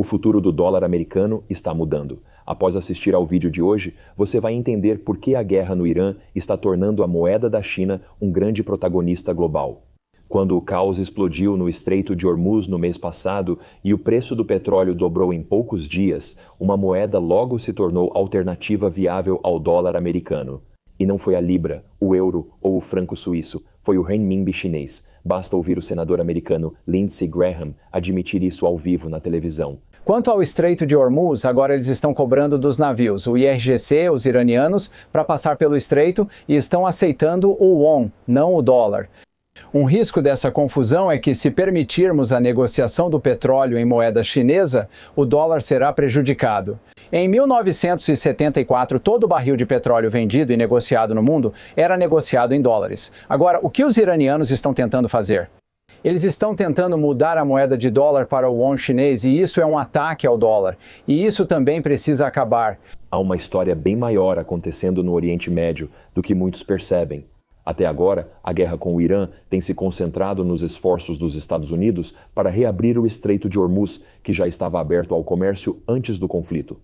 futuro do dólar americano está mudando. Após assistir ao vídeo de hoje, você vai entender por que a guerra no Irã está tornando a moeda da China um grande protagonista global. Quando o caos explodiu no Estreito de Hormuz no mês passado e o preço do petróleo dobrou em poucos dias, uma moeda logo se tornou alternativa viável ao dólar americano. E não foi a libra, o euro ou o franco suíço, foi o renminbi chinês. Basta ouvir o senador americano Lindsey Graham admitir isso ao vivo na televisão. Quanto ao Estreito de Hormuz, agora eles estão cobrando dos navios o IRGC, os iranianos, para passar pelo estreito e estão aceitando o won, não o dólar. Um risco dessa confusão é que, se permitirmos a negociação do petróleo em moeda chinesa, o dólar será prejudicado. Em 1974, todo barril de petróleo vendido e negociado no mundo era negociado em dólares. Agora, o que os iranianos estão tentando fazer? Eles estão tentando mudar a moeda de dólar para o won chinês e isso é um ataque ao dólar. E isso também precisa acabar. Há uma história bem maior acontecendo no Oriente Médio do que muitos percebem. Até agora, a guerra com o Irã tem se concentrado nos esforços dos Estados Unidos para reabrir o Estreito de Hormuz, que já estava aberto ao comércio antes do conflito.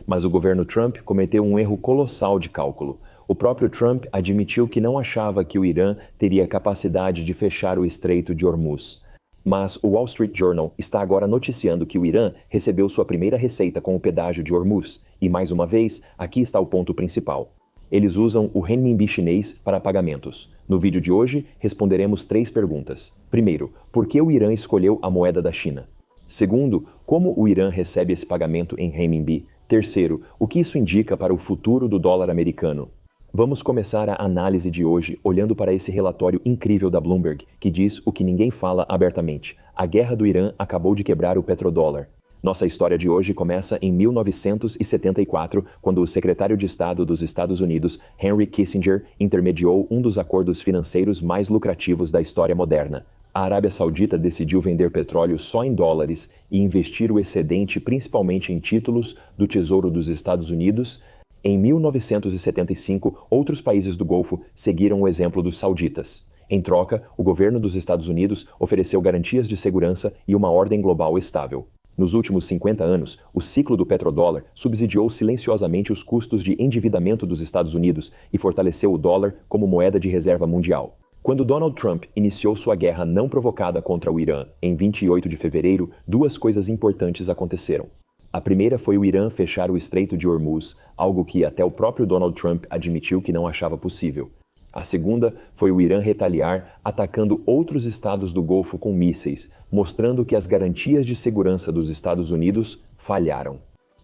Mas o governo Trump cometeu um erro colossal de cálculo. O próprio Trump admitiu que não achava que o Irã teria capacidade de fechar o Estreito de Hormuz. Mas o Wall Street Journal está agora noticiando que o Irã recebeu sua primeira receita com o pedágio de Hormuz. E mais uma vez, aqui está o ponto principal. Eles usam o renminbi chinês para pagamentos. No vídeo de hoje, responderemos 3 perguntas. Primeiro, por que o Irã escolheu a moeda da China? Segundo, como o Irã recebe esse pagamento em renminbi? Terceiro, o que isso indica para o futuro do dólar americano? Vamos começar a análise de hoje olhando para esse relatório incrível da Bloomberg, que diz o que ninguém fala abertamente. A guerra do Irã acabou de quebrar o petrodólar. Nossa história de hoje começa em 1974, quando o secretário de Estado dos Estados Unidos, Henry Kissinger, intermediou um dos acordos financeiros mais lucrativos da história moderna. A Arábia Saudita decidiu vender petróleo só em dólares e investir o excedente principalmente em títulos do Tesouro dos Estados Unidos. Em 1975, outros países do Golfo seguiram o exemplo dos sauditas. Em troca, o governo dos Estados Unidos ofereceu garantias de segurança e uma ordem global estável. Nos últimos 50 anos, o ciclo do petrodólar subsidiou silenciosamente os custos de endividamento dos Estados Unidos e fortaleceu o dólar como moeda de reserva mundial. Quando Donald Trump iniciou sua guerra não provocada contra o Irã em 28 de fevereiro, 2 coisas importantes aconteceram. A primeira foi o Irã fechar o Estreito de Hormuz, algo que até o próprio Donald Trump admitiu que não achava possível. A segunda foi o Irã retaliar, atacando outros estados do Golfo com mísseis, mostrando que as garantias de segurança dos Estados Unidos falharam.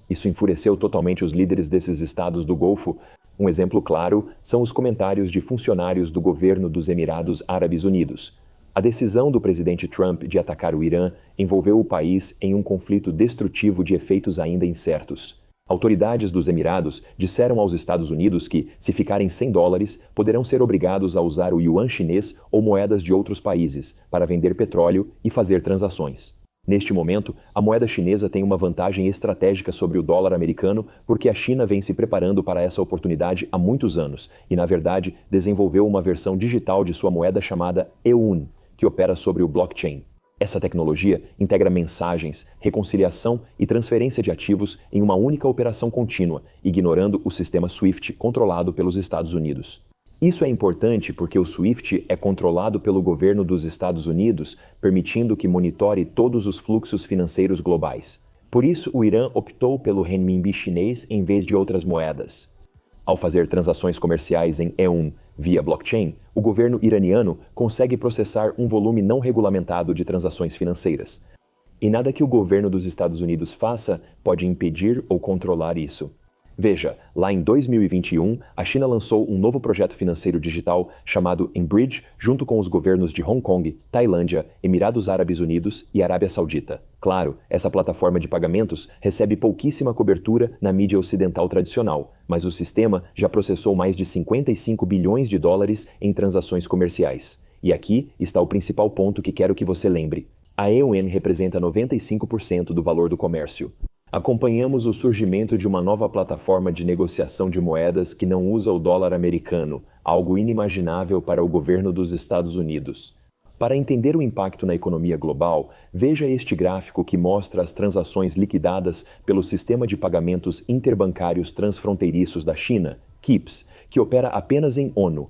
Isso enfureceu totalmente os líderes desses estados do Golfo. Um exemplo claro são os comentários de funcionários do governo dos Emirados Árabes Unidos. A decisão do presidente Trump de atacar o Irã envolveu o país em um conflito destrutivo de efeitos ainda incertos. Autoridades dos Emirados disseram aos Estados Unidos que, se ficarem sem dólares, poderão ser obrigados a usar o yuan chinês ou moedas de outros países para vender petróleo e fazer transações. Neste momento, a moeda chinesa tem uma vantagem estratégica sobre o dólar americano porque a China vem se preparando para essa oportunidade há muitos anos e, na verdade, desenvolveu uma versão digital de sua moeda chamada Yuan, que opera sobre o blockchain. Essa tecnologia integra mensagens, reconciliação e transferência de ativos em uma única operação contínua, ignorando o sistema SWIFT controlado pelos Estados Unidos. Isso é importante porque o SWIFT é controlado pelo governo dos Estados Unidos, permitindo que monitore todos os fluxos financeiros globais. Por isso, o Irã optou pelo renminbi chinês em vez de outras moedas. Ao fazer transações comerciais em Yuan via blockchain, o governo iraniano consegue processar um volume não regulamentado de transações financeiras. E nada que o governo dos Estados Unidos faça pode impedir ou controlar isso. Veja, lá em 2021, a China lançou um novo projeto financeiro digital chamado mBridge, junto com os governos de Hong Kong, Tailândia, Emirados Árabes Unidos e Arábia Saudita. Claro, essa plataforma de pagamentos recebe pouquíssima cobertura na mídia ocidental tradicional, mas o sistema já processou mais de 55 bilhões de dólares em transações comerciais. E aqui está o principal ponto que quero que você lembre. A Yuan representa 95% do valor do comércio. Acompanhamos o surgimento de uma nova plataforma de negociação de moedas que não usa o dólar americano, algo inimaginável para o governo dos Estados Unidos. Para entender o impacto na economia global, veja este gráfico que mostra as transações liquidadas pelo Sistema de Pagamentos Interbancários Transfronteiriços da China, CIPS, que opera apenas em ONU.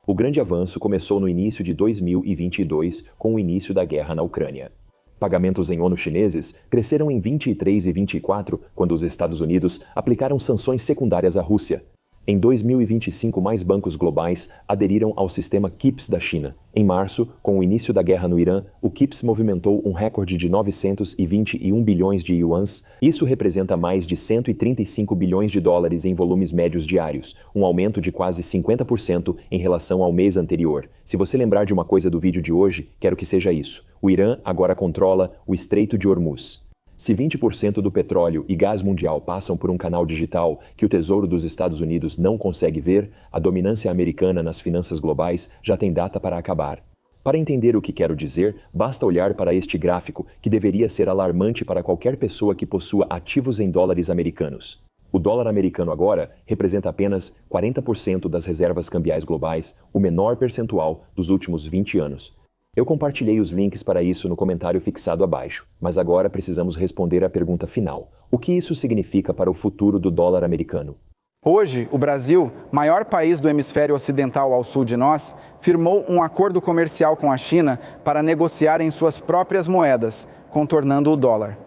O grande avanço começou no início de 2022, com o início da guerra na Ucrânia. Pagamentos em ONU chineses cresceram em 23 e 24, quando os Estados Unidos aplicaram sanções secundárias à Rússia. Em 2025, mais bancos globais aderiram ao sistema CIPS da China. Em março, com o início da guerra no Irã, o CIPS movimentou um recorde de 921 bilhões de yuans. Isso representa mais de 135 bilhões de dólares em volumes médios diários, um aumento de quase 50% em relação ao mês anterior. Se você lembrar de uma coisa do vídeo de hoje, quero que seja isso. O Irã agora controla o Estreito de Hormuz. Se 20% do petróleo e gás mundial passam por um canal digital que o Tesouro dos Estados Unidos não consegue ver, a dominância americana nas finanças globais já tem data para acabar. Para entender o que quero dizer, basta olhar para este gráfico, que deveria ser alarmante para qualquer pessoa que possua ativos em dólares americanos. O dólar americano agora representa apenas 40% das reservas cambiais globais, o menor percentual dos últimos 20 anos. Eu compartilhei os links para isso no comentário fixado abaixo, mas agora precisamos responder à pergunta final. O que isso significa para o futuro do dólar americano? Hoje, o Brasil, maior país do hemisfério ocidental ao sul de nós, firmou um acordo comercial com a China para negociar em suas próprias moedas, contornando o dólar.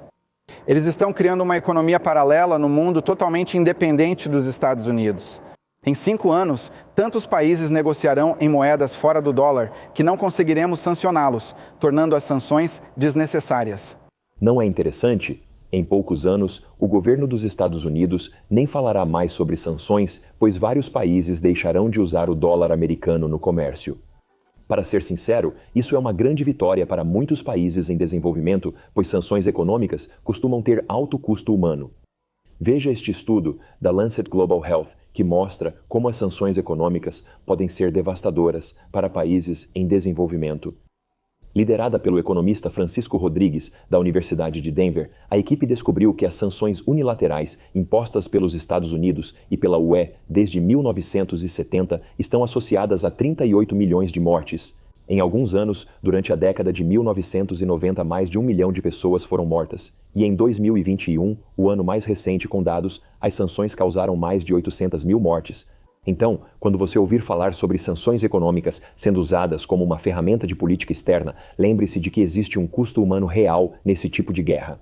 Eles estão criando uma economia paralela no mundo totalmente independente dos Estados Unidos. Em 5 anos, tantos países negociarão em moedas fora do dólar que não conseguiremos sancioná-los, tornando as sanções desnecessárias. Não é interessante? Em poucos anos, o governo dos Estados Unidos nem falará mais sobre sanções, pois vários países deixarão de usar o dólar americano no comércio. Para ser sincero, isso é uma grande vitória para muitos países em desenvolvimento, pois sanções econômicas costumam ter alto custo humano. Veja este estudo da Lancet Global Health, que mostra como as sanções econômicas podem ser devastadoras para países em desenvolvimento. Liderada pelo economista Francisco Rodrigues, da Universidade de Denver, a equipe descobriu que as sanções unilaterais impostas pelos Estados Unidos e pela UE desde 1970 estão associadas a 38 milhões de mortes. Em alguns anos, durante a década de 1990, mais de 1 milhão de pessoas foram mortas. E em 2021, o ano mais recente com dados, as sanções causaram mais de 800 mil mortes. Então, quando você ouvir falar sobre sanções econômicas sendo usadas como uma ferramenta de política externa, lembre-se de que existe um custo humano real nesse tipo de guerra.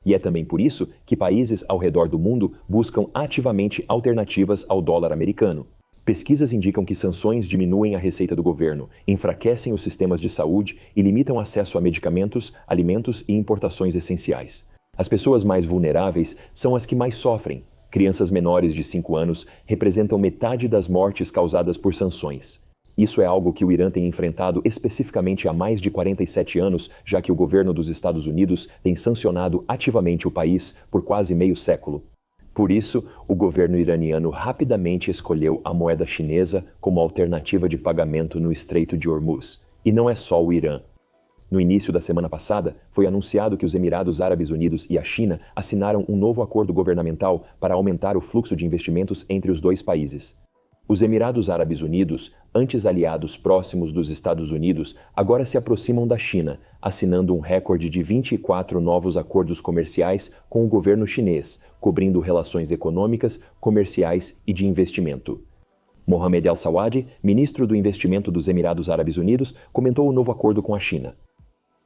E é também por isso que países ao redor do mundo buscam ativamente alternativas ao dólar americano. Pesquisas indicam que sanções diminuem a receita do governo, enfraquecem os sistemas de saúde e limitam acesso a medicamentos, alimentos e importações essenciais. As pessoas mais vulneráveis são as que mais sofrem. Crianças menores de 5 anos representam metade das mortes causadas por sanções. Isso é algo que o Irã tem enfrentado especificamente há mais de 47 anos, já que o governo dos Estados Unidos tem sancionado ativamente o país por quase meio século. Por isso, o governo iraniano rapidamente escolheu a moeda chinesa como alternativa de pagamento no Estreito de Hormuz. E não é só o Irã. No início da semana passada, foi anunciado que os Emirados Árabes Unidos e a China assinaram um novo acordo governamental para aumentar o fluxo de investimentos entre os dois países. Os Emirados Árabes Unidos, antes aliados próximos dos Estados Unidos, agora se aproximam da China, assinando um recorde de 24 novos acordos comerciais com o governo chinês, cobrindo relações econômicas, comerciais e de investimento. Mohamed Al-Sawadi, ministro do Investimento dos Emirados Árabes Unidos, comentou o novo acordo com a China.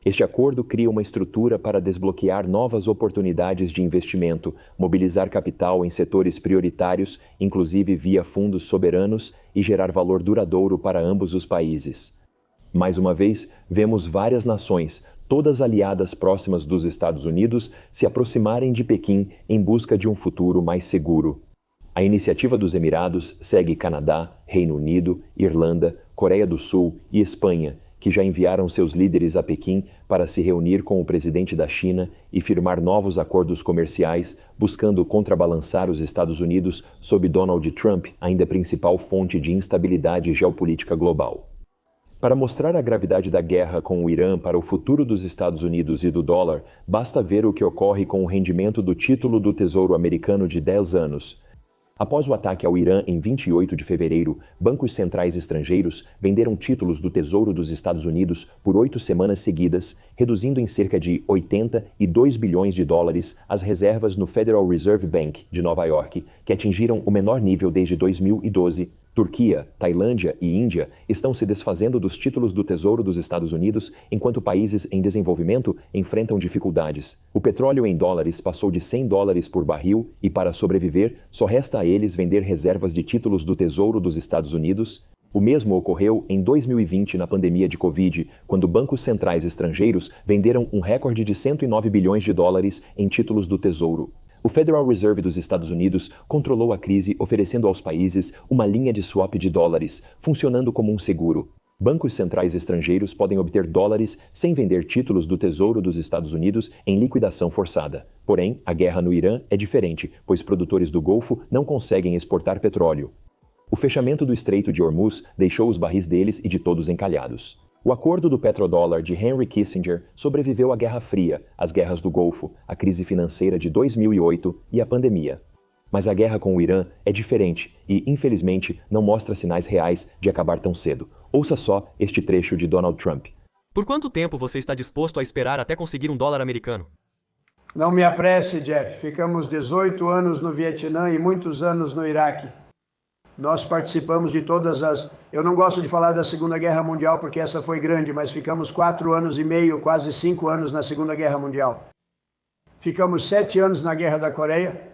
Este acordo cria uma estrutura para desbloquear novas oportunidades de investimento, mobilizar capital em setores prioritários, inclusive via fundos soberanos, e gerar valor duradouro para ambos os países. Mais uma vez, vemos várias nações, todas aliadas próximas dos Estados Unidos, se aproximarem de Pequim em busca de um futuro mais seguro. A iniciativa dos Emirados segue Canadá, Reino Unido, Irlanda, Coreia do Sul e Espanha, que já enviaram seus líderes a Pequim para se reunir com o presidente da China e firmar novos acordos comerciais, buscando contrabalançar os Estados Unidos sob Donald Trump, ainda principal fonte de instabilidade geopolítica global. Para mostrar a gravidade da guerra com o Irã para o futuro dos Estados Unidos e do dólar, basta ver o que ocorre com o rendimento do título do Tesouro americano de 10 anos. Após o ataque ao Irã em 28 de fevereiro, bancos centrais estrangeiros venderam títulos do Tesouro dos Estados Unidos por 8 semanas seguidas, reduzindo em cerca de 82 bilhões de dólares as reservas no Federal Reserve Bank de Nova York, que atingiram o menor nível desde 2012. Turquia, Tailândia e Índia estão se desfazendo dos títulos do Tesouro dos Estados Unidos, enquanto países em desenvolvimento enfrentam dificuldades. O petróleo em dólares passou de $100 por barril e, para sobreviver, só resta a eles vender reservas de títulos do Tesouro dos Estados Unidos. O mesmo ocorreu em 2020 na pandemia de Covid, quando bancos centrais estrangeiros venderam um recorde de 109 bilhões de dólares em títulos do Tesouro. O Federal Reserve dos Estados Unidos controlou a crise oferecendo aos países uma linha de swap de dólares, funcionando como um seguro. Bancos centrais estrangeiros podem obter dólares sem vender títulos do Tesouro dos Estados Unidos em liquidação forçada. Porém, a guerra no Irã é diferente, pois produtores do Golfo não conseguem exportar petróleo. O fechamento do Estreito de Hormuz deixou os barris deles e de todos encalhados. O acordo do petrodólar de Henry Kissinger sobreviveu à Guerra Fria, às guerras do Golfo, à crise financeira de 2008 e à pandemia. Mas a guerra com o Irã é diferente e, infelizmente, não mostra sinais reais de acabar tão cedo. Ouça só este trecho de Donald Trump. Por quanto tempo você está disposto a esperar até conseguir um dólar americano? Não me apresse, Jeff. Ficamos 18 anos no Vietnã e muitos anos no Iraque. Nós participamos de todas as... Eu não gosto de falar da Segunda Guerra Mundial porque essa foi grande, mas ficamos 4 anos e meio, quase 5 anos na Segunda Guerra Mundial. Ficamos 7 anos na Guerra da Coreia.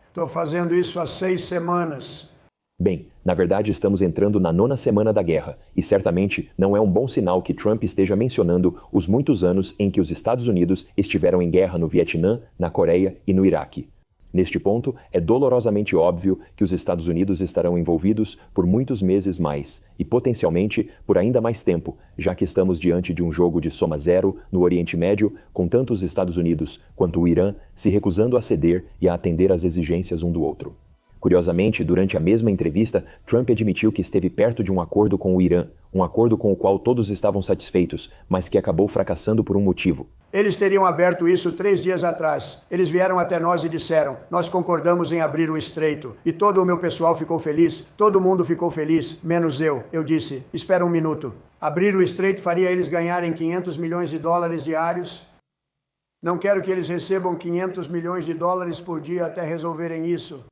Estou fazendo isso há 6 semanas. Bem, na verdade estamos entrando na 9ª semana da guerra, e certamente não é um bom sinal que Trump esteja mencionando os muitos anos em que os Estados Unidos estiveram em guerra no Vietnã, na Coreia e no Iraque. Neste ponto, é dolorosamente óbvio que os Estados Unidos estarão envolvidos por muitos meses mais, e potencialmente por ainda mais tempo, já que estamos diante de um jogo de soma zero no Oriente Médio, com tanto os Estados Unidos quanto o Irã se recusando a ceder e a atender às exigências um do outro. Curiosamente, durante a mesma entrevista, Trump admitiu que esteve perto de um acordo com o Irã, um acordo com o qual todos estavam satisfeitos, mas que acabou fracassando por um motivo. Eles teriam aberto isso 3 dias atrás. Eles vieram até nós e disseram, nós concordamos em abrir o estreito. E todo o meu pessoal ficou feliz, todo mundo ficou feliz, menos eu. Eu disse, espera um minuto. Abrir o estreito faria eles ganharem 500 milhões de dólares diários? Não quero que eles recebam 500 milhões de dólares por dia até resolverem isso.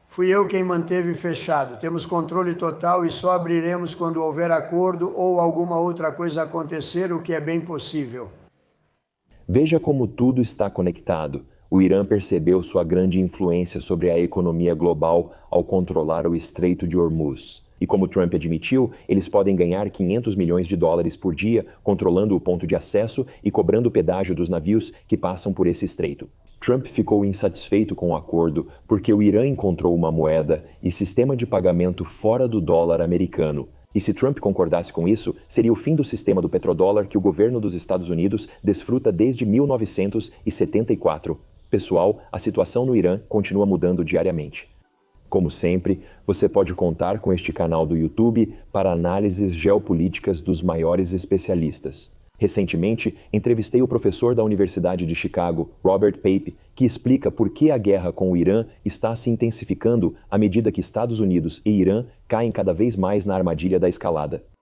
Fui eu quem manteve fechado. Temos controle total e só abriremos quando houver acordo ou alguma outra coisa acontecer, o que é bem possível. Veja como tudo está conectado. O Irã percebeu sua grande influência sobre a economia global ao controlar o Estreito de Hormuz. E como Trump admitiu, eles podem ganhar 500 milhões de dólares por dia, controlando o ponto de acesso e cobrando o pedágio dos navios que passam por esse estreito. Trump ficou insatisfeito com o acordo porque o Irã encontrou uma moeda e sistema de pagamento fora do dólar americano. E se Trump concordasse com isso, seria o fim do sistema do petrodólar que o governo dos Estados Unidos desfruta desde 1974. Pessoal, a situação no Irã continua mudando diariamente. Como sempre, você pode contar com este canal do YouTube para análises geopolíticas dos maiores especialistas. Recentemente, entrevistei o professor da Universidade de Chicago, Robert Pape, que explica por que a guerra com o Irã está se intensificando à medida que Estados Unidos e Irã caem cada vez mais na armadilha da escalada.